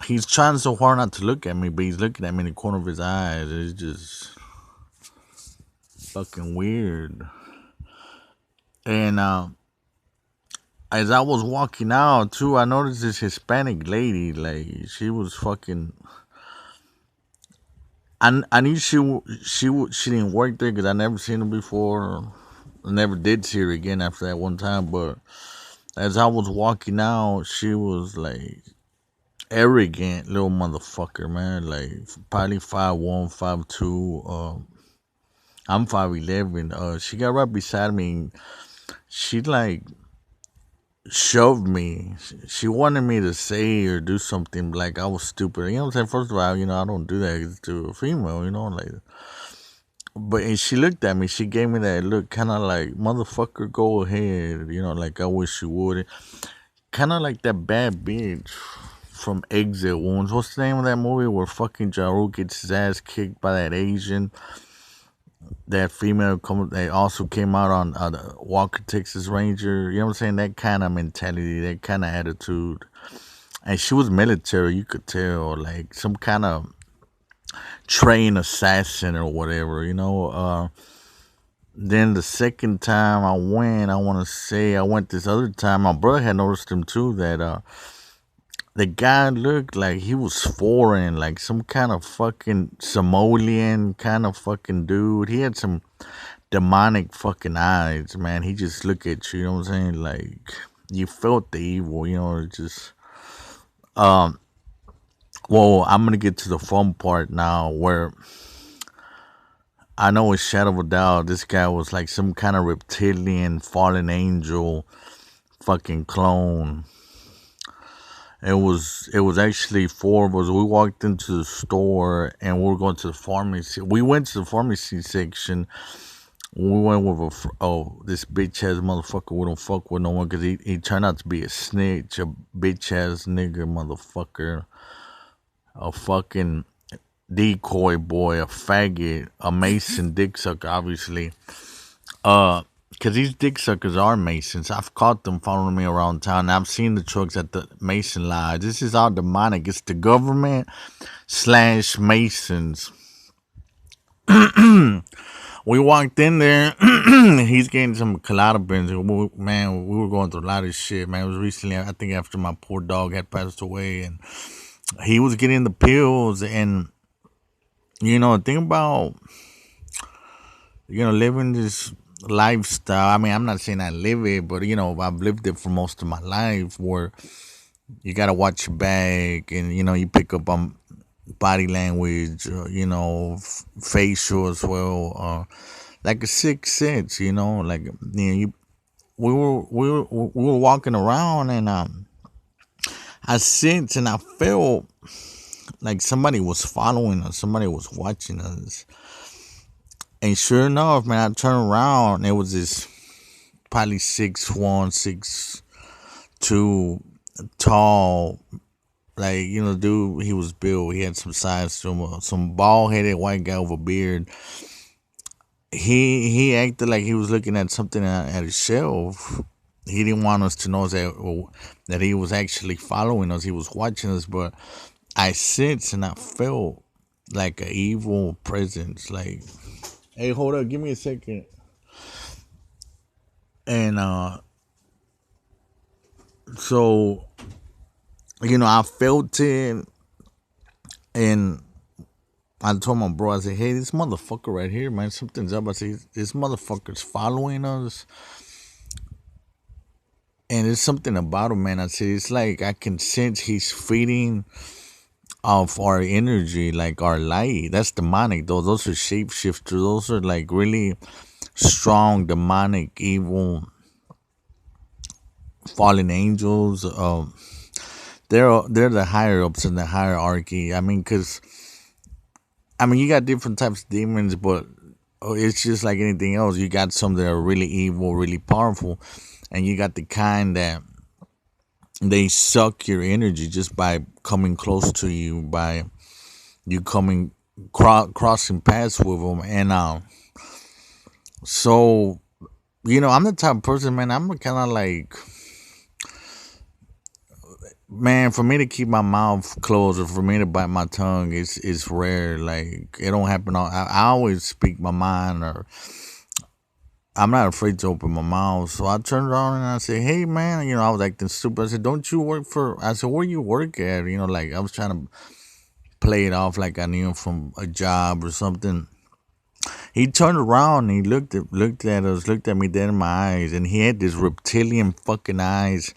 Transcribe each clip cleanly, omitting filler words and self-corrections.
He's trying so hard not to look at me, but he's looking at me in the corner of his eyes. It's just fucking weird. And as I was walking out too, I noticed this Hispanic lady. Like she was fucking. I knew she didn't work there because I never seen her before. I never did see her again after that one time. But as I was walking out, she was like arrogant little motherfucker, man. Like probably 5'1", 5'2". I'm 5'11". She got right beside me. And she like shoved me. She wanted me to say or do something like I was stupid. You know what I'm saying? First of all, I don't do that to a female. Like. But and she looked at me. She gave me that look, kind of like motherfucker, go ahead. Like I wish you would. Kind of like that bad bitch from Exit Wounds. What's the name of that movie where fucking Ja Rule gets his ass kicked by that Asian? That female that also came out on the Walker Texas Ranger. You know what I'm saying? That kind of mentality, that kind of attitude. And she was military, you could tell, like some kind of trained assassin or whatever. Then the second time I went, I want to say I went this other time. My brother had noticed him too. That the guy looked like he was foreign, like some kind of fucking Somalian kind of fucking dude. He had some demonic fucking eyes, man. He just looked at you. You know what I'm saying? Like you felt the evil. Just um. Well, I'm gonna get to the fun part now, where I know a shadow of a doubt this guy was like some kind of reptilian fallen angel fucking clone. It was actually four of us. We walked into the store and we were going to the pharmacy. We went to the pharmacy section. We went with this bitch ass motherfucker. We don't fuck with no one because he turned out to be a snitch, a bitch ass nigga motherfucker, a fucking decoy boy, a faggot, a Mason dick sucker, obviously. Cause these dick suckers are Masons. I've caught them following me around town. I've seen the trucks at the Mason lodge. This is all demonic. It's the government slash Masons. We walked in there. He's getting some Klonopins. Man, we were going through a lot of shit, man. It was recently, I think, after my poor dog had passed away, and he was getting the pills. And think about living this lifestyle. I mean, I'm not saying I live it, but I've lived it for most of my life, where you gotta watch your back, and you pick up on body language, facial as well, like a sixth sense. Like we were walking around, and I sensed and I felt like somebody was following us, somebody was watching us. And sure enough, man, I turned around and it was this probably 6'1", 6'2", tall, like, dude, he was built. He had some size to him, some bald headed white guy with a beard. He acted like he was looking at something at a shelf. He didn't want us to know that he was actually following us. He was watching us, but I sensed and I felt like an evil presence. Like, hey, hold up, give me a second. And so I felt it, and I told my bro, I said, hey, this motherfucker right here, man, something's up. I said, this motherfucker's following us. And there's something about him, man. I said, it's like I can sense he's feeding off our energy, like our light. That's demonic, though. Those are shapeshifters. Those are like really strong, demonic, evil, fallen angels. They're the higher ups in the hierarchy. I mean, you got different types of demons, but it's just like anything else. You got some that are really evil, really powerful, and you got the kind that they suck your energy just by coming close to you, by you crossing paths with them. And so I'm the type of person, man. I'm kind of like, man, for me to keep my mouth closed or for me to bite my tongue is rare. Like it don't happen. I always speak my mind, or I'm not afraid to open my mouth. So I turned around and I said, "Hey, man," I was acting stupid. I said, "Don't you work for?" I said, "Where you work at?" Like I was trying to play it off like I knew him from a job or something. He turned around and he looked at us, looked at me dead in my eyes, and he had this reptilian fucking eyes,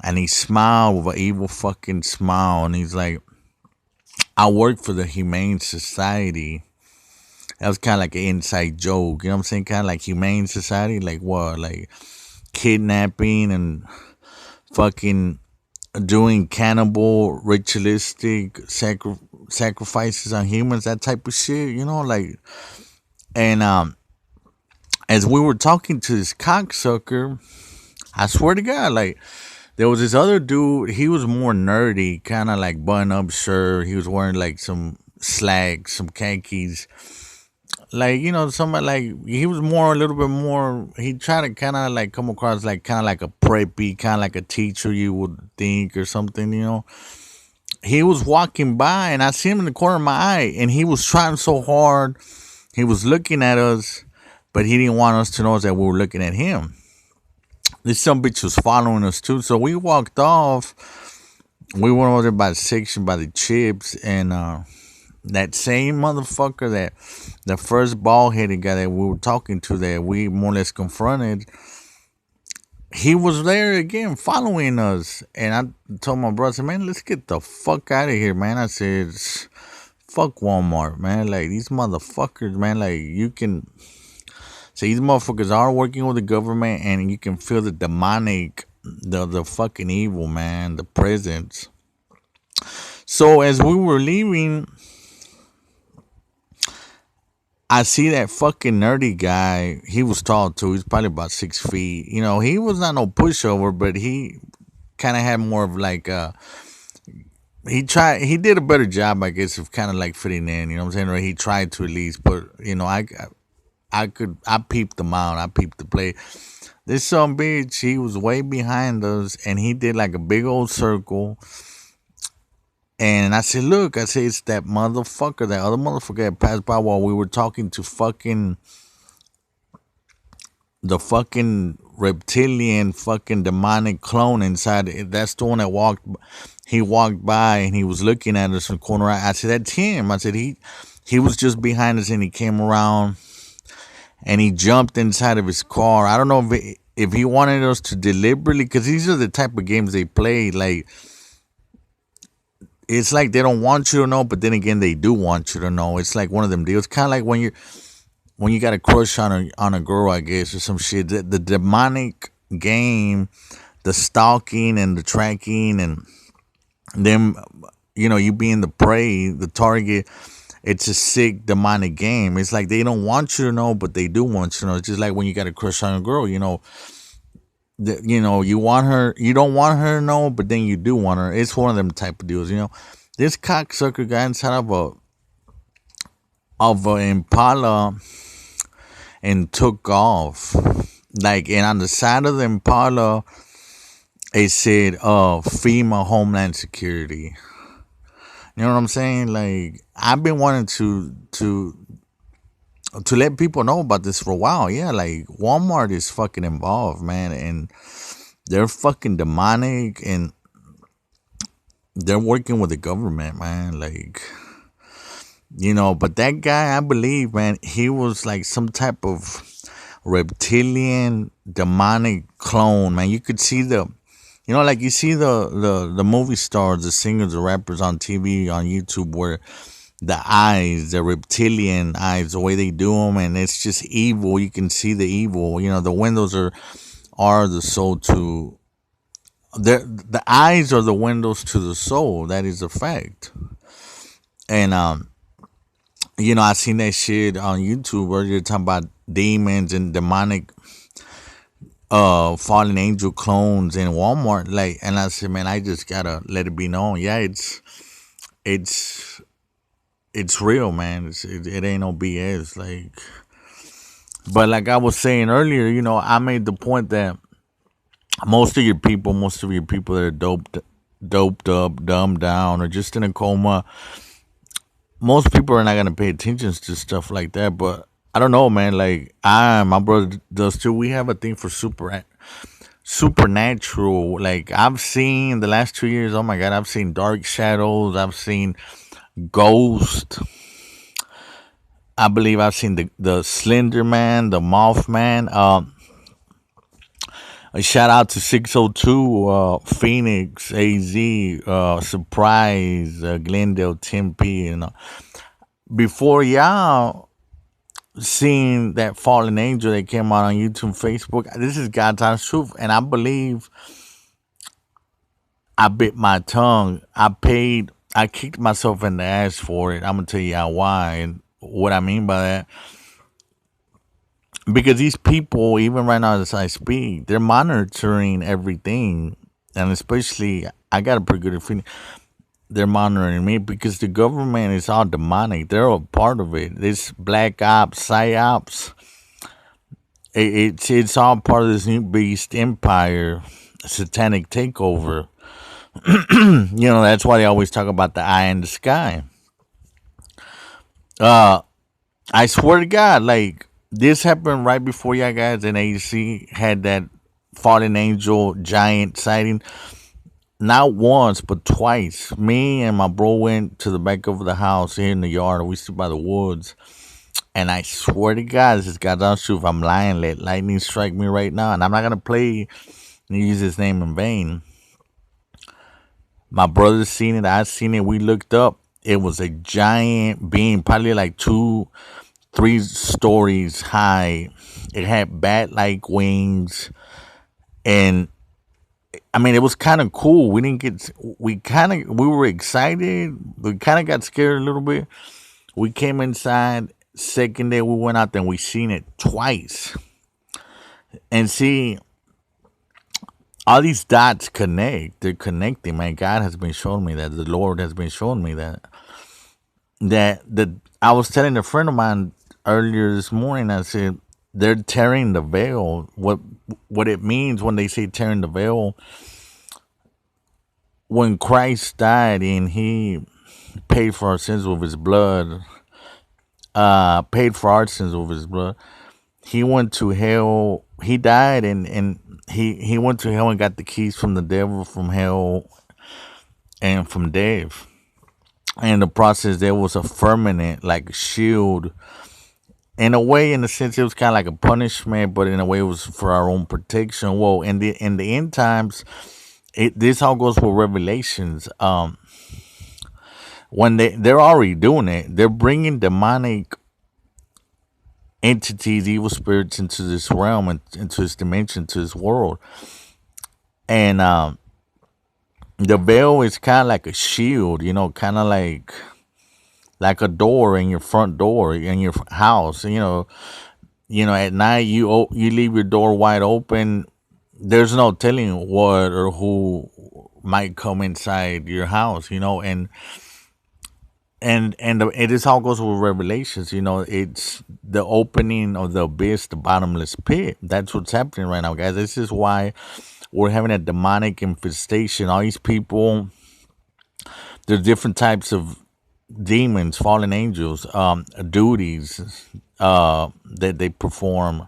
and he smiled with an evil fucking smile, and he's like, "I work for the Humane Society." That was kind of like an inside joke, you know what I'm saying? Kind of like Humane Society, like what, like kidnapping and fucking doing cannibal ritualistic sacrifices on humans, that type of shit, like. And as we were talking to this cocksucker, I swear to God, like there was this other dude. He was more nerdy, kind of like button up shirt. He was wearing like some slacks, some khakis. Like somebody like he was more a little bit more. He tried to kind of like come across like kind of like a preppy, kind of like a teacher you would think or something. He was walking by and I see him in the corner of my eye, and he was trying so hard. He was looking at us, but he didn't want us to know that we were looking at him. This some bitch was following us too, so we walked off. We went over there by the section by the chips, and that same motherfucker, that the first bald headed guy that we were talking to, that we more or less confronted, he was there again following us. And I told my brother, I said, "Man, let's get the fuck out of here, man." I said, "Fuck Walmart, man. Like these motherfuckers, man, like you can say these motherfuckers are working with the government, and you can feel the demonic, the fucking evil, man, the presence." So as we were leaving, I see that fucking nerdy guy. He was tall too. He's probably about 6 feet. He was not no pushover, but he kind of had more of like he did a better job, I guess, of kind of like fitting in. You know what I'm saying? Or he tried to at least. But I peeped him out. I peeped the play. This some bitch, he was way behind us, and he did like a big old circle. And I said, "Look," I said, "it's that motherfucker, that other motherfucker that passed by while we were talking to fucking the fucking reptilian fucking demonic clone inside." That's the one that he walked by and he was looking at us from the corner. I said, "That's him." I said, he was just behind us and he came around and he jumped inside of his car. I don't know if he wanted us to deliberately, because these are the type of games they play. Like, it's like they don't want you to know, but then again, they do want you to know. It's like one of them deals. Kind of like when you got a crush on a girl, I guess, or some shit. The demonic game, the stalking and the tracking, and them, you being the prey, the target. It's a sick demonic game. It's like they don't want you to know, but they do want you to know. It's just like when you got a crush on a girl, you want her, you don't want her to know, but then you do want her. It's one of them type of deals. This cocksucker got inside of an Impala and took off. Like, and on the side of the Impala, it said, FEMA, Homeland Security. You know what I'm saying? Like, I've been wanting to let people know about this for a while. Yeah, like Walmart is fucking involved, man, and they're fucking demonic, and they're working with the government, man. Like, but that guy, I believe, man, he was like some type of reptilian demonic clone, man. You could see like you see the movie stars, the singers, the rappers on TV, on YouTube, where the eyes, the reptilian eyes, the way they do them, and it's just evil. You can see the evil. The windows are the soul to the eyes are the windows to the soul. That is a fact. And I seen that shit on YouTube where you're talking about demons and demonic fallen angel clones in Walmart. Like, and I said, man, I just gotta let it be known. Yeah, it's real, man. It ain't no BS. Like, but like I was saying earlier, I made the point that most of your people that are doped doped up, dumbed down, or just in a coma, most people are not gonna pay attention to stuff like that. But I don't know, man. Like my brother does too. We have a thing for supernatural. Like I've seen the last 2 years. Oh my god, I've seen dark shadows. I've seen ghosts. I believe I've seen the Slender Man, the Mothman. A shout out to 602, Phoenix, AZ, Surprise, Glendale, Tempe. Before y'all seen that fallen angel that came out on YouTube, Facebook, this is God's honest truth, and I believe I bit my tongue. I kicked myself in the ass for it. I'm gonna tell you how why and what I mean by that. Because these people, even right now as I speak, they're monitoring everything, and especially I got a pretty good feeling they're monitoring me because the government is all demonic. They're a part of it. This black ops, psyops, it's all part of this new beast empire, satanic takeover. That's why they always talk about the eye in the sky. Uh, I swear to God, like this happened right before y'all guys in AC had that fallen angel giant sighting. Not once, but twice. Me and my bro went to the back of the house here in the yard. We sit by the woods. And I swear to God, this is God's honest truth. I'm lying. Let lightning strike me right now. And I'm not going to play and use his name in vain. My brother's seen it. I've seen it. We looked up. It was a giant being, probably like 3 stories high. It had bat-like wings, and I mean, it was kind of cool. We were excited. We kind of got scared a little bit. We came inside. Second day we went out there and we seen it twice. And see, all these dots connect. They're connecting. Man, God has been showing me that. The Lord has been showing me that. I was telling a friend of mine earlier this morning. I said they're tearing the veil. What it means when they say tearing the veil? When Christ died and He paid for our sins with His blood, paid for our sins with His blood. He went to hell. He died and he went to hell and got the keys from the devil, from hell, and from death. And the process there was a firmament, like a shield. In a way, in a sense, it was kind of like a punishment, but in a way, it was for our own protection. Well, in the end times, this all goes with Revelations. When they're already doing it, they're bringing demonic entities, evil spirits into this realm and into this dimension, to this world. And the veil is kind of like a shield, kind of like a door in your front door in your house. At night you leave your door wide open. There's no telling what or who might come inside your house. It is all goes with Revelations. It's the opening of the abyss, the bottomless pit. That's what's happening right now, guys. This is why we're having a demonic infestation. All these people, there's different types of demons, fallen angels, duties that they perform.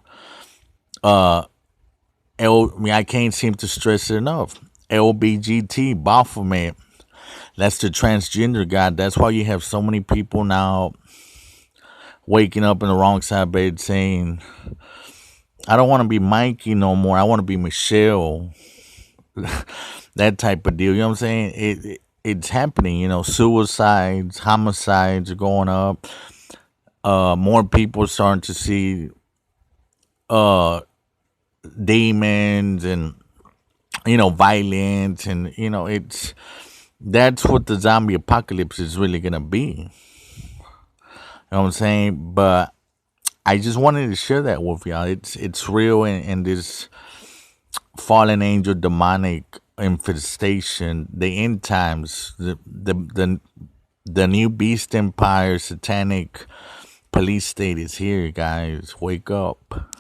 I can't seem to stress it enough. LBGT, Baphomet. That's the transgender God. That's why you have so many people now waking up in the wrong side of bed saying, I don't want to be Mikey no more. I want to be Michelle. That type of deal. You know what I'm saying? It's happening. Suicides, homicides are going up. More people are starting to see demons and violence, and that's what the zombie apocalypse is really gonna be. You know what I'm saying? But I just wanted to share that with y'all. It's real, and this fallen angel demonic infestation, the end times, the new beast empire, satanic police state is here, guys. Wake up.